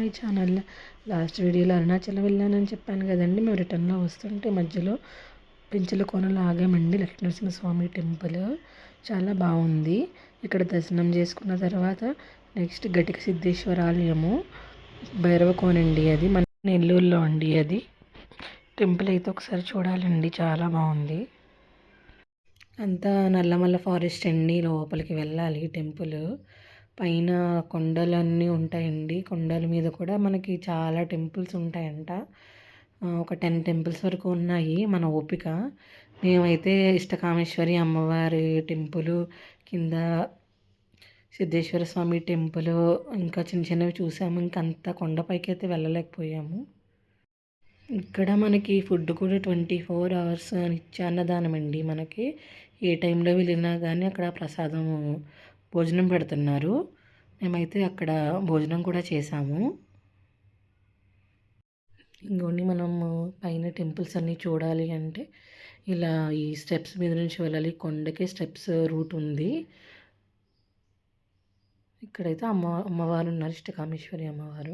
My channel. Last వీడియోలో అరుణాచలం వెళ్ళానని చెప్పాను కదండి. మేము రిటర్న్లో వస్తుంటే మధ్యలో పెంచలకోనలో ఆగామండి. లక్ష్మీనరసింహస్వామి టెంపుల్ చాలా బాగుంది. ఇక్కడ దర్శనం చేసుకున్న తర్వాత నెక్స్ట్ ఘటిక సిద్ధేశ్వర ఆలయము, భైరవకోన అండి. అది మన నెల్లూరులో అండి. అది టెంపుల్ అయితే ఒకసారి చూడాలండి, చాలా బాగుంది. అంతా నల్లమల్ల ఫారెస్ట్ అండి. లోపలికి వెళ్ళాలి టెంపుల్. పైన కొండలన్నీ ఉంటాయండి. కొండల మీద కూడా మనకి చాలా టెంపుల్స్ ఉంటాయంట. ఒక 10 టెంపుల్స్ వరకు ఉన్నాయి, మన ఓపిక. మేమైతే ఇష్టకామేశ్వరి అమ్మవారి టెంపుల్, కింద సిద్ధేశ్వర స్వామి టెంపుల్, ఇంకా చిన్న చిన్నవి చూసాము. ఇంకంతా కొండపైకి అయితే వెళ్ళలేకపోయాము. ఇక్కడ మనకి ఫుడ్ కూడా 24 అవర్స్ నిత్యాన్నదానం అండి. మనకి ఏ టైంలో వెళ్ళినా కానీ అక్కడ ప్రసాదం భోజనం పెడుతున్నారు. మేమైతే అక్కడ భోజనం కూడా చేసాము. ఇంకోండి, మనము పైన టెంపుల్స్ అన్నీ చూడాలి అంటే ఇలా ఈ స్టెప్స్ మీద నుంచి వెళ్ళాలి. కొండకి స్టెప్స్ రూట్ ఉంది. ఇక్కడైతే అమ్మవారు ఉన్నారు, ఇష్టకామేశ్వరి అమ్మవారు.